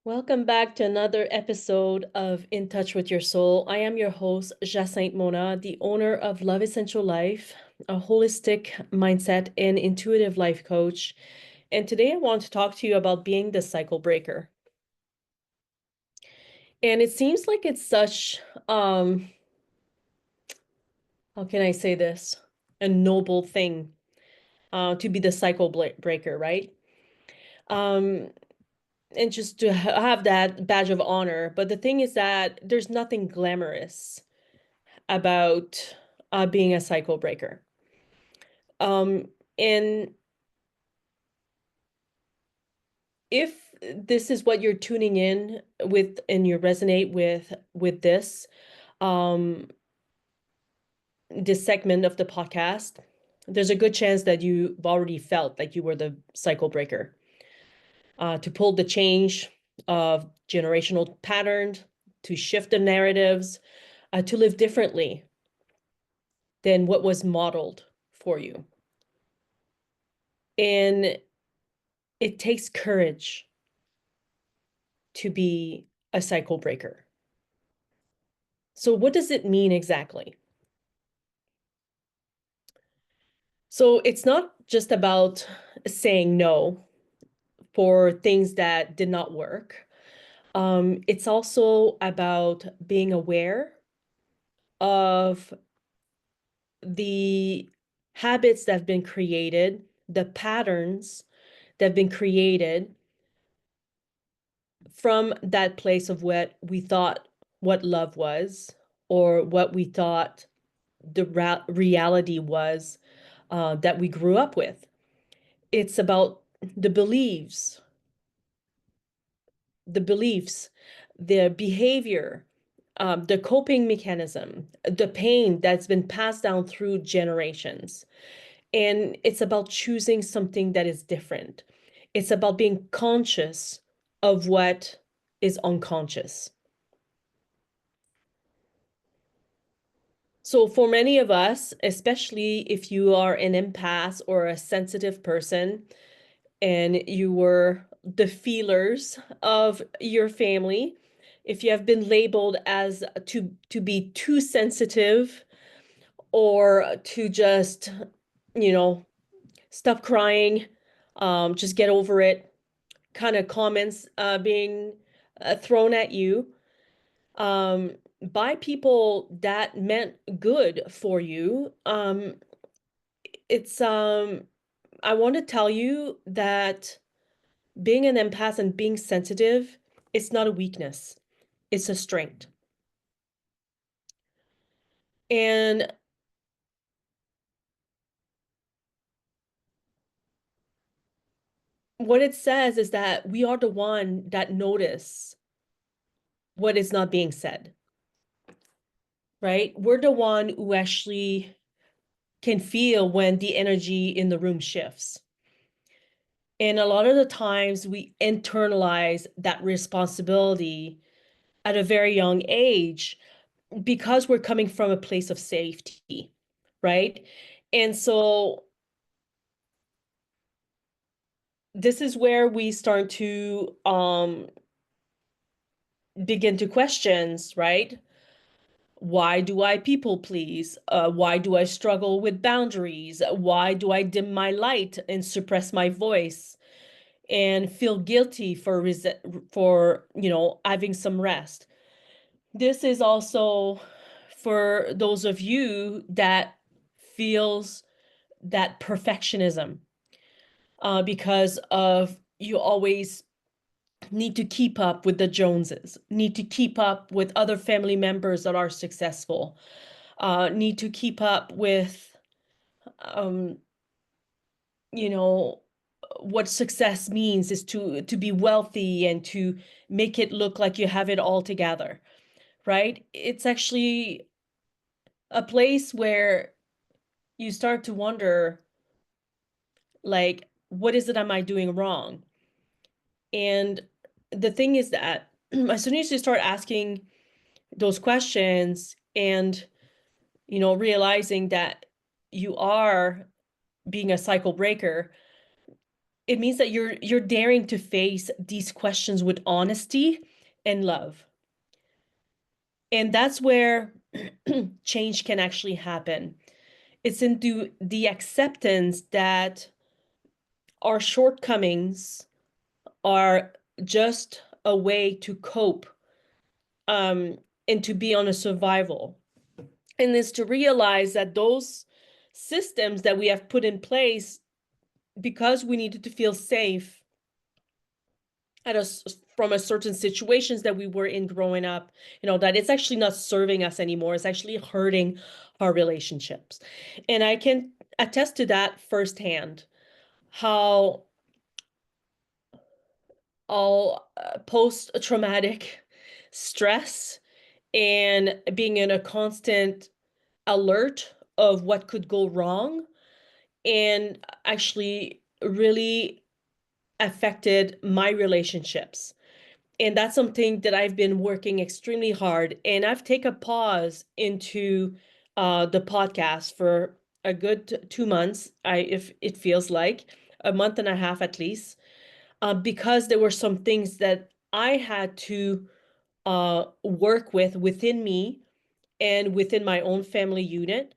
Welcome back to another episode of In Touch with Your Soul. I am your host, Jacinthe Mona, the owner of Love Essential Life, a holistic mindset and intuitive life coach. And today I want to talk to you about being the cycle breaker. And it seems like it's such, how can I say this? A noble thing to be the cycle breaker, right? Um, and just to have that badge of honor. But the thing is that there's nothing glamorous about being a cycle breaker. Um, and if this is what you're tuning in with and you resonate with um, this segment of the podcast, there's a good chance that you've already felt like you were the cycle breaker. To pull the change of generational patterns, to shift the narratives, to live differently than what was modeled for you. And it takes courage to be a cycle breaker. So, what does it mean exactly? So, it's not just about saying no for things that did not work. It's also about being aware of the habits that have been created, the patterns that have been created from that place of what we thought what love was, or what we thought the reality was that we grew up with. It's about the beliefs, the beliefs, the behavior, the coping mechanism, the pain that's been passed down through generations. And it's about choosing something that is different. It's about being conscious of what is unconscious. So, for many of us, especially if you are an empath or a sensitive person, and you were the feelers of your family, if you have been labeled as to be too sensitive or to just, you know, stop crying, just get over it, kind of comments being thrown at you um, by people that meant good for you, it's I want to tell you that being an empath and being sensitive, it's not a weakness, it's a strength. And what it says is that we are the one that notice what is not being said, right? We're the one who actually can feel when the energy in the room shifts. And a lot of the times we internalize that responsibility at a very young age because we're coming from a place of safety, right? And so this is where we start to begin to questions, right? Why do I people please? Why do I struggle with boundaries? Why do I dim my light and suppress my voice and feel guilty for having some rest? This is also for those of you that feels that perfectionism because of you always need to keep up with the Joneses, need to keep up with other family members that are successful, need to keep up with, um, you know, what success means is to be wealthy and to make it look like you have it all together, right? It's actually a place where you start to wonder, like, what is it am I doing wrong? And the thing is that as soon as you start asking those questions and realizing that you are being a cycle breaker, It means that you're daring to face these questions with honesty and love. And that's where change can actually happen. It's into the acceptance that our shortcomings are just a way to cope, um, and to be on a survival. And is to realize that those systems that we have put in place because we needed to feel safe at from a certain situations that we were in growing up, that it's actually not serving us anymore. It's actually hurting our relationships. And I can attest to that firsthand, how all post-traumatic stress and being in a constant alert of what could go wrong and actually really affected my relationships. And that's something that I've been working extremely hard. And I've taken a pause into the podcast for a good 2 months. If it feels like a month and a half at least, because there were some things that I had to work with within me and within my own family unit,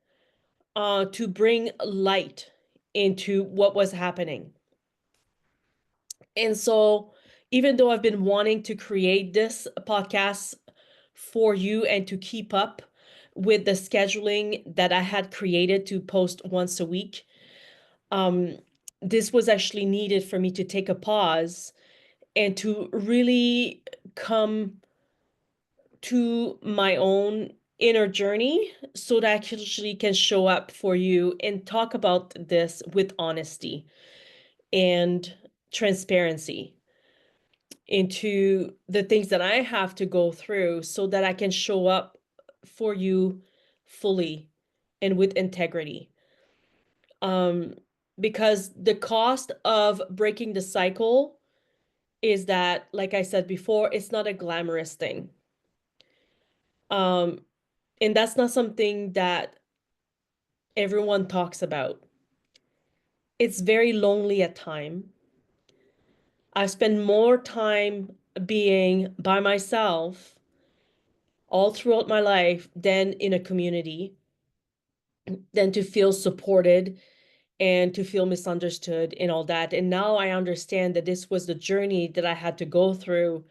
to bring light into what was happening. And so, even though I've been wanting to create this podcast for you and to keep up with the scheduling that I had created to post once a week, um, this was actually needed for me to take a pause and to really come to my own inner journey so that I actually can show up for you and talk about this with honesty and transparency into the things that I have to go through so that I can show up for you fully and with integrity. Um, because the cost of breaking the cycle is that, like I said before, it's not a glamorous thing. Um, and that's not something that everyone talks about. It's very lonely at time. I spend more time being by myself all throughout my life than in a community, than to feel supported and to feel misunderstood and all that. And now I understand that this was the journey that I had to go through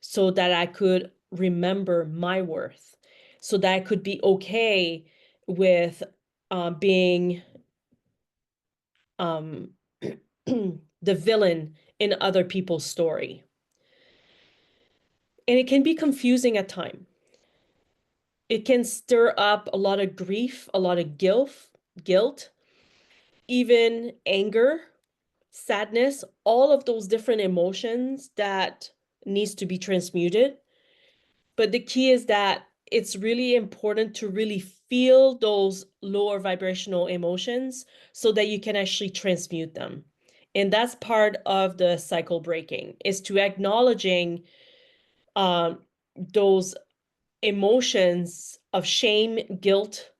so that I could remember my worth, so that I could be okay with being um, the villain in other people's story. And it can be confusing at times. It can stir up a lot of grief, a lot of guilt, even anger, sadness, all of those different emotions that needs to be transmuted. But the key is that it's really important to really feel those lower vibrational emotions so that you can actually transmute them. And that's part of the cycle breaking, is to acknowledging um, those emotions of shame, guilt,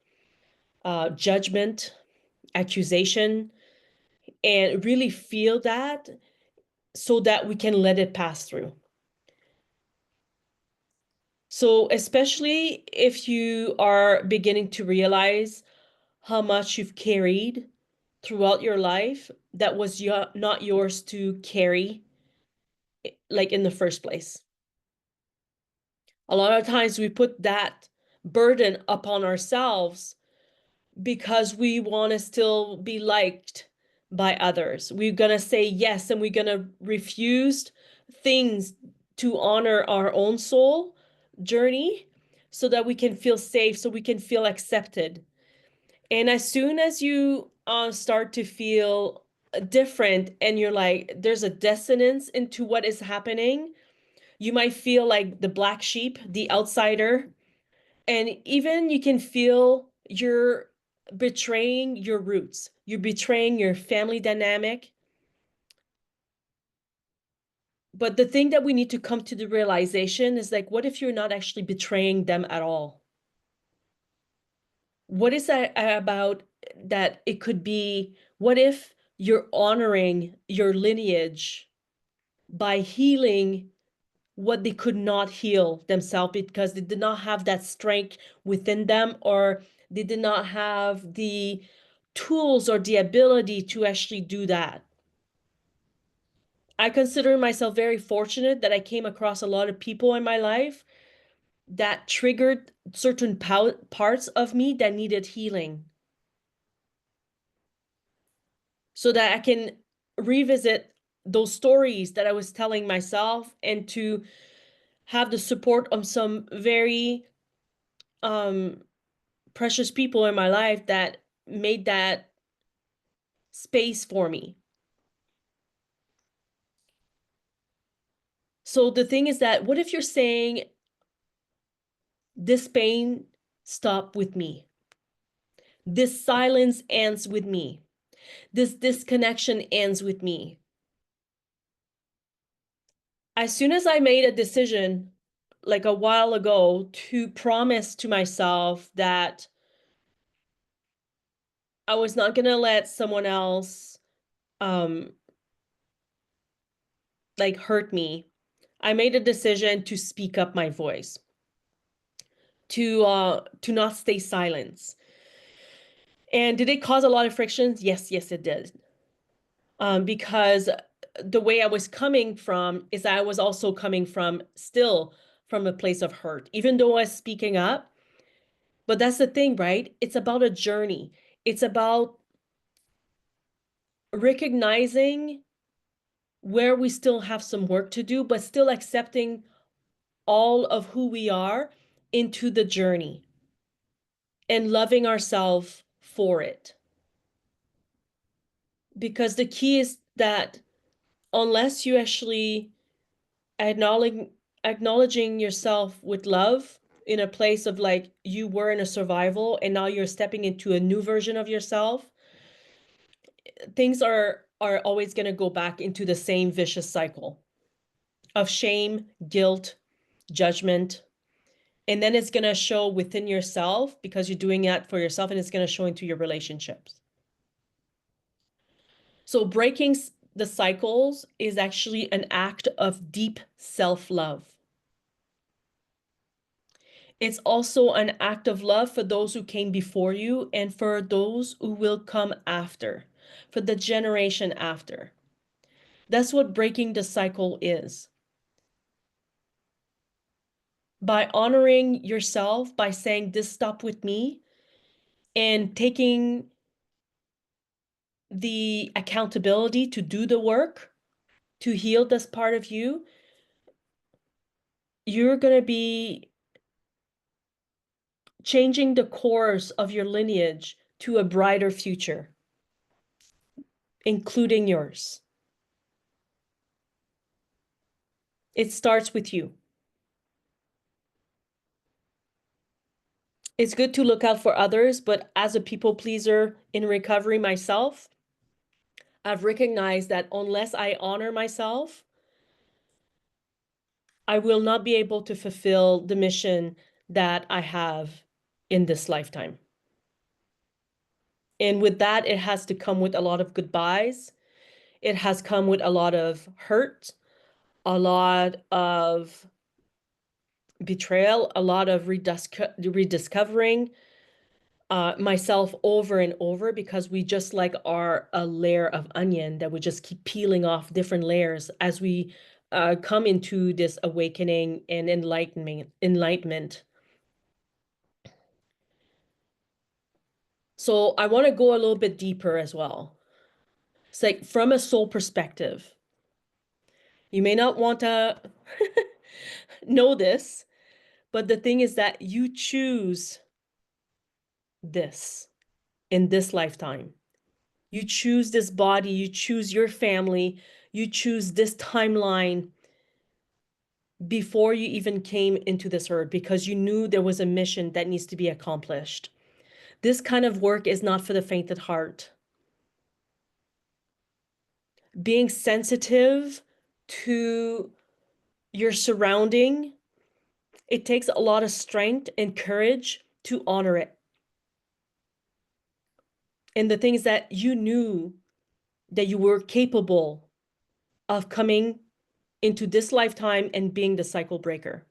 judgment, accusation, and really feel that so that we can let it pass through. So, especially if you are beginning to realize how much you've carried throughout your life that was not yours to carry, like in the first place. A lot of times we put that burden upon ourselves because we want to still be liked by others. We're going to say yes and we're going to refuse things to honor our own soul journey so that we can feel safe, so we can feel accepted. And as soon as you start to feel different and you're like, there's a dissonance into what is happening, you might feel like the black sheep, the outsider, and even you can feel you're betraying your roots. You're betraying your family dynamic. But the thing that we need to come to the realization is like, what if you're not actually betraying them at all? What is that about that it could be? What if you're honoring your lineage by healing what they could not heal themselves because they did not have that strength within them, or they did not have the tools or the ability to actually do that. I consider myself very fortunate that I came across a lot of people in my life that triggered certain parts of me that needed healing so that I can revisit those stories that I was telling myself and to have the support of some very um precious people in my life that made that space for me. So the thing is that what if you're saying this pain stop with me? This silence ends with me. This disconnection ends with me. As soon as I made a decision like a while ago to promise to myself that I was not going to let someone else um like hurt me, I made a decision to speak up my voice, to not stay silent. And did it cause a lot of frictions? Yes, yes, it did. Because the way I was coming from is I was also coming from still from a place of hurt, even though I was speaking up. But that's the thing, right? It's about a journey. It's about recognizing where we still have some work to do, but still accepting all of who we are into the journey and loving ourselves for it. Because the key is that unless you actually acknowledging acknowledging yourself with love in a place of like you were in a survival and now you're stepping into a new version of yourself, things are always going to go back into the same vicious cycle of shame, guilt, judgment. And then it's going to show within yourself because you're doing that for yourself, and it's going to show into your relationships. So breaking the cycles is actually an act of deep self-love. It's also an act of love for those who came before you and for those who will come after, for the generation after. That's what breaking the cycle is. By honoring yourself, by saying, this stop with me, and taking the accountability to do the work, to heal this part of you, you're going to be changing the course of your lineage to a brighter future, including yours. It starts with you. It's good to look out for others, but as a people pleaser in recovery myself, I've recognized that unless I honor myself, I will not be able to fulfill the mission that I have in this lifetime. And with that, it has to come with a lot of goodbyes. It has come with a lot of hurt, a lot of betrayal, a lot of rediscovering myself over and over, because we just like are a layer of onion that we just keep peeling off different layers as we come into this awakening and enlightenment. So I want to go a little bit deeper as well. It's like from a soul perspective. You may not want to know this, but the thing is that you choose this in this lifetime. You choose this body, you choose your family, you choose this timeline before you even came into this earth because you knew there was a mission that needs to be accomplished. This kind of work is not for the faint at heart. Being sensitive to your surrounding, it takes a lot of strength and courage to honor it. And the things that you knew that you were capable of coming into this lifetime and being the cycle breaker.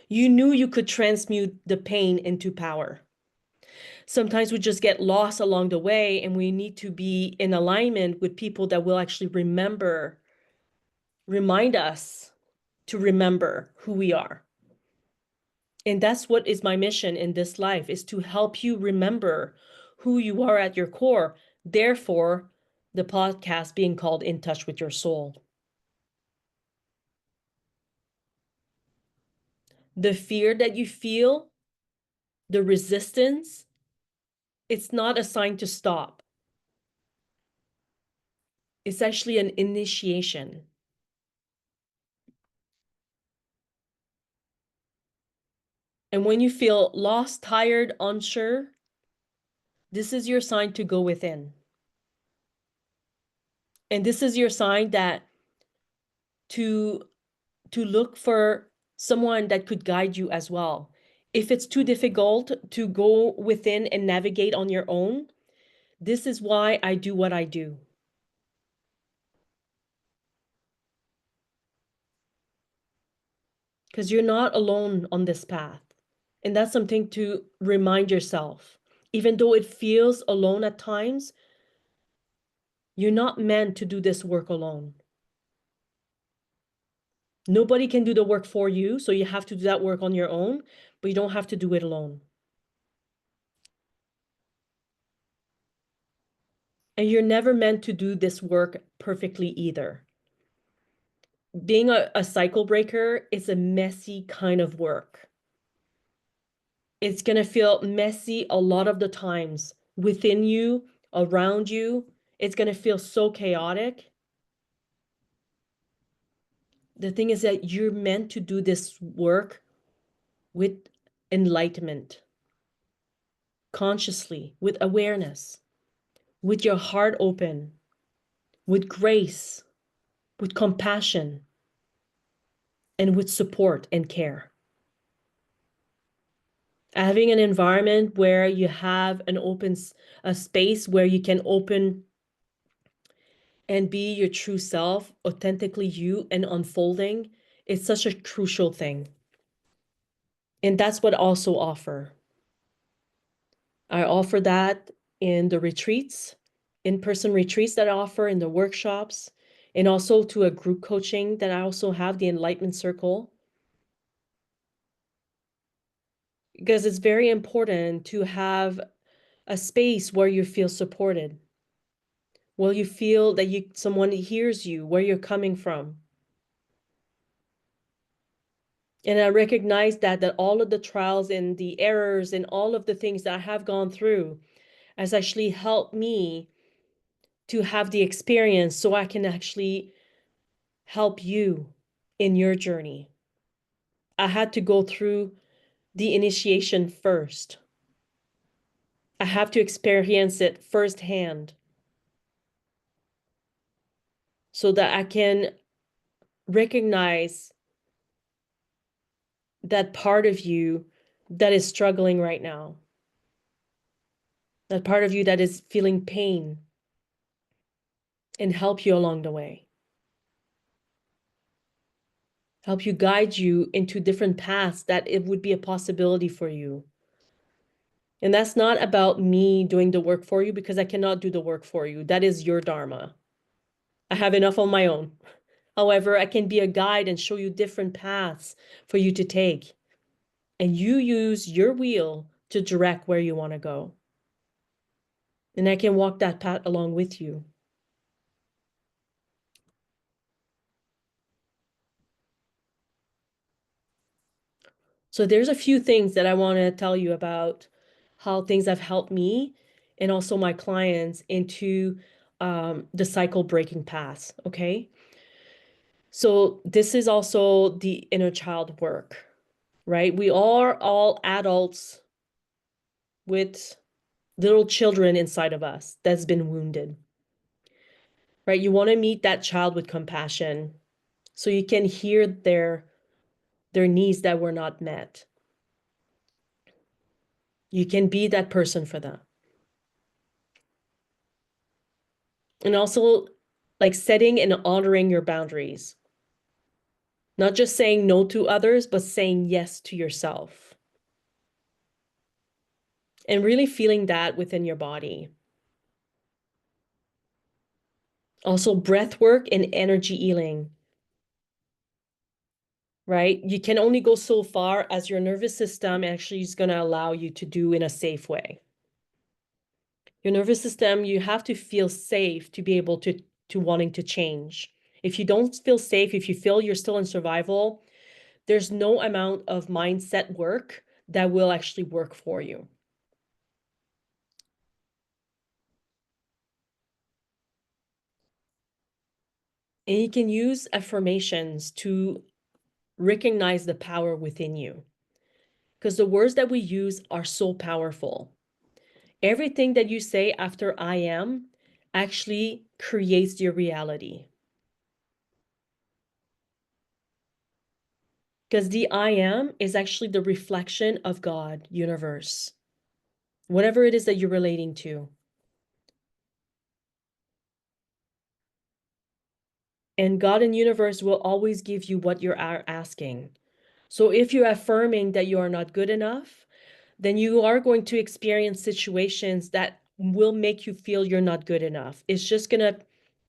You knew you could transmute the pain into power. Sometimes we just get lost along the way, and we need to be in alignment with people that will actually remind us to remember who we are. And that's what is my mission in this life, is to help you remember who you are at your core. Therefore, the podcast being called In Touch with Your Soul. The fear that you feel, the resistance, it's not a sign to stop. It's actually an initiation. And when you feel lost, tired, unsure, this is your sign to go within. And this is your sign that to look for someone that could guide you as well. If it's too difficult to go within and navigate on your own, this is why I do what I do. Because you're not alone on this path. And that's something to remind yourself. Even though it feels alone at times, you're not meant to do this work alone. Nobody can do the work for you, so you have to do that work on your own, but you don't have to do it alone. And you're never meant to do this work perfectly either. Being a cycle breaker is a messy kind of work. It's going to feel messy a lot of the times within you, around you. It's going to feel so chaotic. The thing is that you're meant to do this work with enlightenment, consciously, with awareness, with your heart open, with grace, with compassion, and with support and care. Having an environment where you have a space where you can open and be your true self, authentically you, and unfolding is such a crucial thing. And that's what I also offer. I offer that in the retreats, in-person retreats that I offer, in the workshops, and also to a group coaching that I also have, the Enlightenment Circle. Because it's very important to have a space where you feel supported, where you feel that someone hears you, where you're coming from. And I recognize that all of the trials and the errors and all of the things that I have gone through has actually helped me to have the experience so I can actually help you in your journey. I had to go through the initiation first. I have to experience it firsthand so that I can recognize that part of you that is struggling right now, that part of you that is feeling pain, and help you along the way. Help you guide you into different paths that it would be a possibility for you. And that's not about me doing the work for you, because I cannot do the work for you. That is your dharma. I have enough on my own. However, I can be a guide and show you different paths for you to take. And you use your wheel to direct where you want to go. And I can walk that path along with you. So there's a few things that I want to tell you about how things have helped me and also my clients into the cycle breaking path. Okay. So this is also the inner child work, right? We are all adults with little children inside of us that's been wounded, right? You want to meet that child with compassion so you can hear their needs that were not met. You can be that person for them. And also, like setting and honoring your boundaries, not just saying no to others, but saying yes to yourself and really feeling that within your body. Also, breath work and energy healing, right? You can only go so far as your nervous system actually is going to allow you to do in a safe way. Your nervous system, you have to feel safe to be able to wanting to change. If you don't feel safe, if you feel you're still in survival, there's no amount of mindset work that will actually work for you. And you can use affirmations to recognize the power within you because the words that we use are so powerful. Everything that you say after I am actually creates your reality. Because the I am is actually the reflection of God, universe, whatever it is that you're relating to. And God and universe will always give you what you're asking. So if you're affirming that you are not good enough, then you are going to experience situations that will make you feel you're not good enough. It's just going to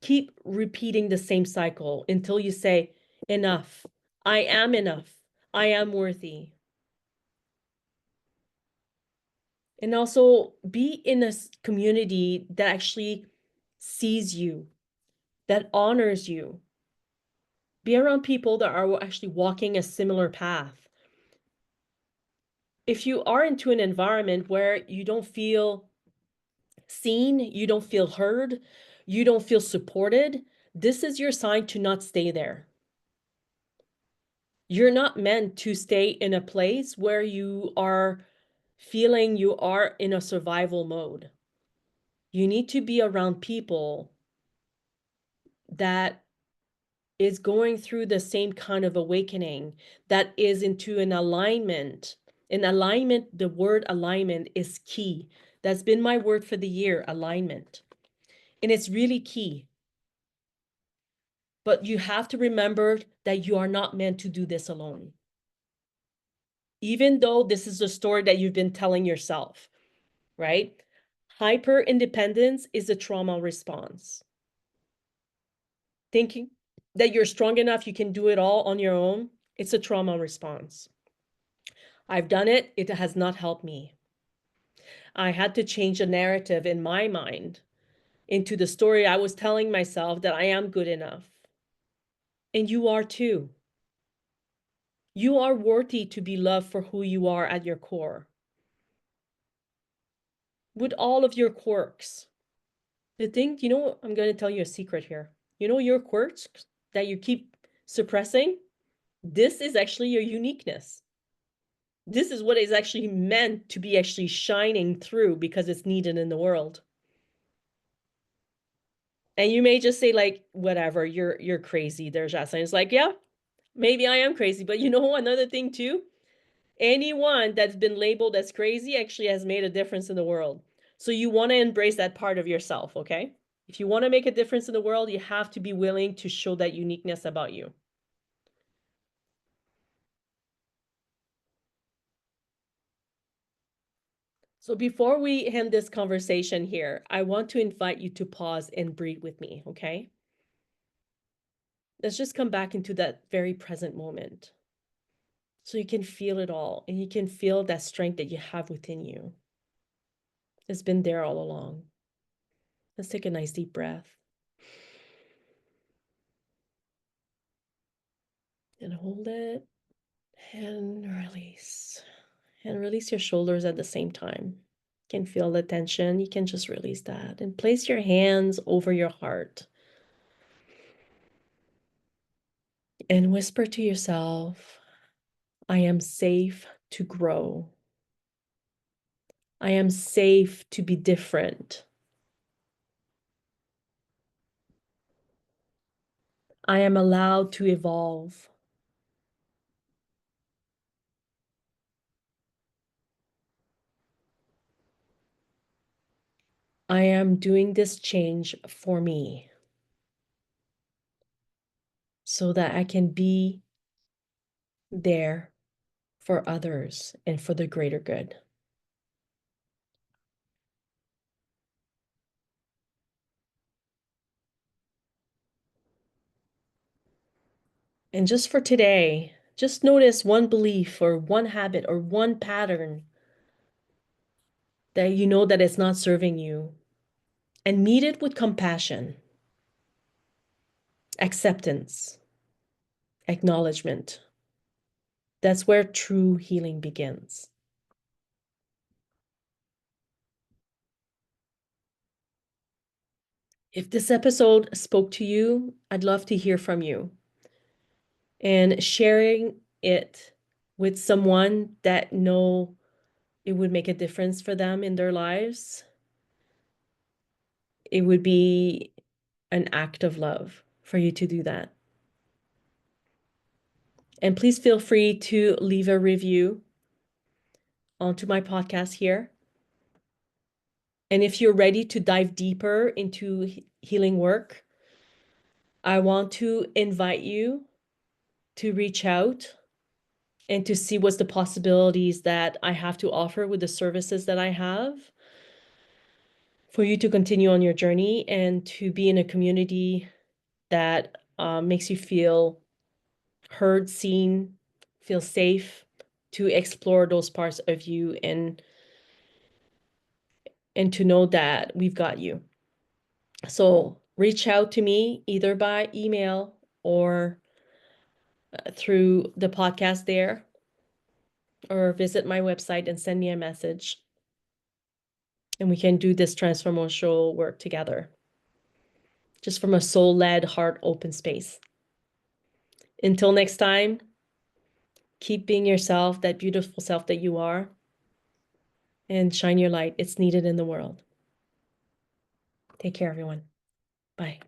keep repeating the same cycle until you say, enough. I am enough. I am worthy. And also be in a community that actually sees you, that honors you. Be around people that are actually walking a similar path. If you are into an environment where you don't feel seen, you don't feel heard, you don't feel supported, this is your sign to not stay there. You're not meant to stay in a place where you are feeling you are in a survival mode. You need to be around people that is going through the same kind of awakening, that is into an alignment. In alignment, the word alignment is key. That's been my word for the year, alignment. And it's really key. But you have to remember that you are not meant to do this alone. Even though this is a story that you've been telling yourself, right? Hyper independence is a trauma response. Thinking that you're strong enough, you can do it all on your own, it's a trauma response. I've done it, it has not helped me. I had to change the narrative in my mind into the story I was telling myself that I am good enough. And you are too. You are worthy to be loved for who you are at your core, with all of your quirks. The thing, I'm going to tell you a secret here. Your quirks that you keep suppressing? This is actually your uniqueness. This is what is actually meant to be actually shining through because it's needed in the world. And you may just say like, whatever, you're crazy. There's Jacinthe. It's like, yeah, maybe I am crazy. But another thing too, anyone that's been labeled as crazy actually has made a difference in the world. So you want to embrace that part of yourself, okay? If you want to make a difference in the world, you have to be willing to show that uniqueness about you. So before we end this conversation here, I want to invite you to pause and breathe with me, okay? Let's just come back into that very present moment so you can feel it all and you can feel that strength that you have within you. It's been there all along. Let's take a nice deep breath and hold it and release. And release your shoulders at the same time. You can feel the tension. You can just release that and place your hands over your heart and whisper to yourself, I am safe to grow. I am safe to be different. I am allowed to evolve. I am doing this change for me so that I can be there for others and for the greater good. And just for today, just notice one belief or one habit or one pattern that you know that it's not serving you, and meet it with compassion, acceptance, acknowledgement. That's where true healing begins. If this episode spoke to you, I'd love to hear from you. And sharing it with someone that know it would make a difference for them in their lives, it would be an act of love for you to do that. And please feel free to leave a review onto my podcast here. And if you're ready to dive deeper into healing work, I want to invite you to reach out and to see what's the possibilities that I have to offer with the services that I have for you to continue on your journey and to be in a community that makes you feel heard, seen, feel safe to explore those parts of you and to know that we've got you. So reach out to me either by email or through the podcast there, or visit my website and send me a message. And we can do this transformational work together, just from a soul-led, heart-open space. Until next time, keep being yourself, that beautiful self that you are, and shine your light. It's needed in the world. Take care, everyone. Bye.